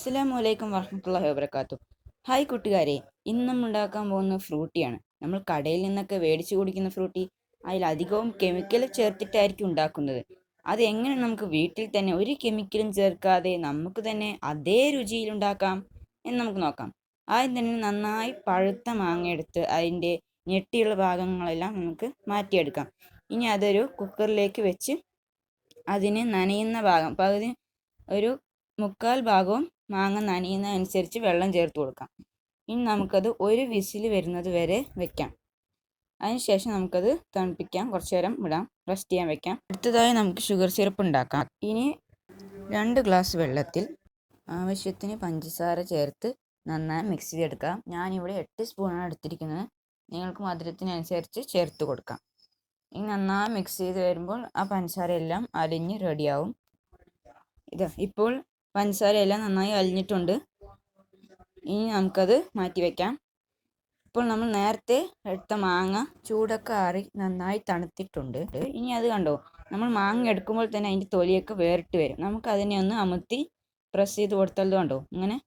അസ്സലാമു അലൈക്കും വറഹ്മത്തുള്ളാഹി വബറകാതുഹു. ഹായ് കൂട്ടുകാരെ, ഇന്ന് നമ്മൾ ഉണ്ടാക്കാൻ പോകുന്ന ഫ്രൂട്ടിയാണ്. നമ്മൾ കടയിൽ നിന്നൊക്കെ മേടിച്ചു കുടിക്കുന്ന ഫ്രൂട്ടി അതിലധികവും കെമിക്കൽ ചേർത്തിട്ടായിരിക്കും ഉണ്ടാക്കുന്നത്. അത് എങ്ങനെ നമുക്ക് വീട്ടിൽ തന്നെ ഒരു കെമിക്കലും ചേർക്കാതെ നമുക്ക് തന്നെ അതേ രുചിയിൽ ഉണ്ടാക്കാം എന്ന് നമുക്ക് നോക്കാം. ആദ്യം തന്നെ നന്നായി പഴുത്ത മാങ്ങ എടുത്ത് അതിൻ്റെ ഞെട്ടിയുള്ള ഭാഗങ്ങളെല്ലാം നമുക്ക് മാറ്റിയെടുക്കാം. ഇനി അതൊരു കുക്കറിലേക്ക് വെച്ച് അതിന് നനയുന്ന ഭാഗം പകുതി ഒരു മുക്കാൽ ഭാഗവും മാങ്ങ നനയുന്നതനുസരിച്ച് വെള്ളം ചേർത്ത് കൊടുക്കാം. ഇനി നമുക്കത് ഒരു വിസിൽ വരുന്നത് വരെ വെക്കാം. അതിനുശേഷം നമുക്കത് തണുപ്പിക്കാം, കുറച്ചു നേരം വിടാം, റെസ്റ്റ് ചെയ്യാൻ വെക്കാം. അടുത്തതായി നമുക്ക് ഷുഗർ സിറപ്പ് ഉണ്ടാക്കാം. ഇനി 2 ഗ്ലാസ് വെള്ളത്തിൽ ആവശ്യത്തിന് പഞ്ചസാര ചേർത്ത് നന്നായി മിക്സ് ചെയ്തെടുക്കാം. ഞാനിവിടെ 8 സ്പൂണാണ് എടുത്തിരിക്കുന്നത്. നിങ്ങൾക്ക് മധുരത്തിനനുസരിച്ച് ചേർത്ത് കൊടുക്കാം. ഇനി നന്നായി മിക്സ് ചെയ്ത് വരുമ്പോൾ ആ പഞ്ചസാര എല്ലാം അലിഞ്ഞ് റെഡിയാവും. ഇപ്പോൾ പഞ്ചസാര എല്ലാം നന്നായി അലിഞ്ഞിട്ടുണ്ട്. ഇനി നമുക്കത് മാറ്റി വയ്ക്കാം. ഇപ്പോൾ നമ്മൾ നേരത്തെ എടുത്ത മാങ്ങ ചൂടൊക്കെ ആറി നന്നായി തണുത്തിട്ടുണ്ട്. ഇനി അത് കണ്ടോ, നമ്മൾ മാങ്ങ എടുക്കുമ്പോൾ തന്നെ അതിൻ്റെ തൊലിയൊക്കെ വേറിട്ട് വരും. നമുക്ക് അതിനെ ഒന്ന് അമുത്തി പ്രസ് ചെയ്ത് കൊടുത്താൽ കണ്ടോ, ഇങ്ങനെ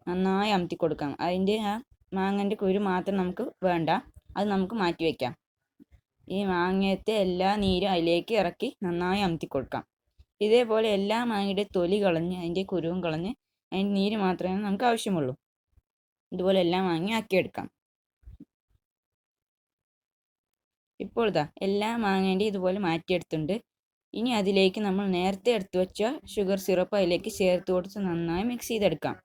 നന്നായി അമുത്തി കൊടുക്കാം. അതിൻ്റെ ആ മാങ്ങൻ്റെ കുരു മാത്രം നമുക്ക് വേണ്ട, അത് നമുക്ക് മാറ്റി വയ്ക്കാം. ഈ മാങ്ങയത്തെ എല്ലാ നീരും അതിലേക്ക് ഇറക്കി നന്നായി അമുത്തി കൊടുക്കാം. ഇതേപോലെ എല്ലാ മാങ്ങയുടെ തൊലി കളഞ്ഞ് അതിൻ്റെ കുരുവും കളഞ്ഞ് അതിൻ്റെ നീര് മാത്രമേ നമുക്ക് ആവശ്യമുള്ളൂ. ഇതുപോലെ എല്ലാം മാങ്ങ ആക്കിയെടുക്കാം. ഇപ്പോൾ എല്ലാ മാങ്ങേൻ്റെ ഇതുപോലെ മാറ്റിയെടുത്തിട്ടുണ്ട്. ഇനി അതിലേക്ക് നമ്മൾ നേരത്തെ എടുത്തു വെച്ച ഷുഗർ സിറപ്പ് അതിലേക്ക് ചേർത്ത് കൊടുത്ത് നന്നായി മിക്സ് ചെയ്തെടുക്കാം.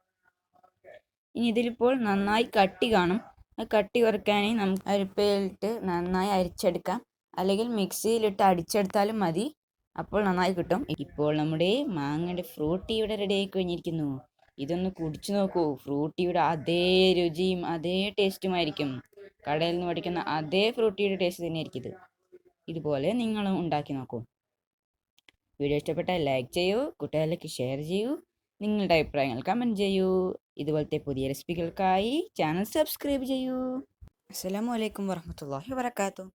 ഇനി ഇതിലിപ്പോൾ നന്നായി കട്ടി കാണും. ആ കട്ടി കുറയ്ക്കാനായി നമുക്ക് അരിപ്പയിലിട്ട് നന്നായി അരിച്ചെടുക്കാം, അല്ലെങ്കിൽ മിക്സിയിലിട്ട് അടിച്ചെടുത്താലും മതി. അപ്പോൾ നന്നായി കിട്ടും. ഇപ്പോൾ നമ്മുടെ മാങ്ങയുടെ ഫ്രൂട്ടി ഇവിടെ റെഡി ആയി കഴിഞ്ഞിരിക്കുന്നു. ഇതൊന്ന് കുടിച്ചു നോക്കൂ. ഫ്രൂട്ടിയുടെ അതേ രുചിയും അതേ ടേസ്റ്റുമായിരിക്കും. കടയിൽ നിന്ന് മേടിക്കുന്ന അതേ ഫ്രൂട്ടിയുടെ ടേസ്റ്റ് തന്നെയായിരിക്കും ഇത്. ഇതുപോലെ നിങ്ങളും ഉണ്ടാക്കി നോക്കൂ. വീഡിയോ ഇഷ്ടപ്പെട്ടാൽ ലൈക്ക് ചെയ്യൂ, കൂട്ടുകാരിലേക്ക് ഷെയർ ചെയ്യൂ, നിങ്ങളുടെ അഭിപ്രായങ്ങൾ കമൻറ്റ് ചെയ്യൂ. ഇതുപോലത്തെ പുതിയ റെസിപ്പികൾക്കായി ചാനൽ സബ്സ്ക്രൈബ് ചെയ്യൂ. അസ്സലാമു അലൈക്കും വറഹ്മത്തുള്ളാഹി വബറകാതുഹു.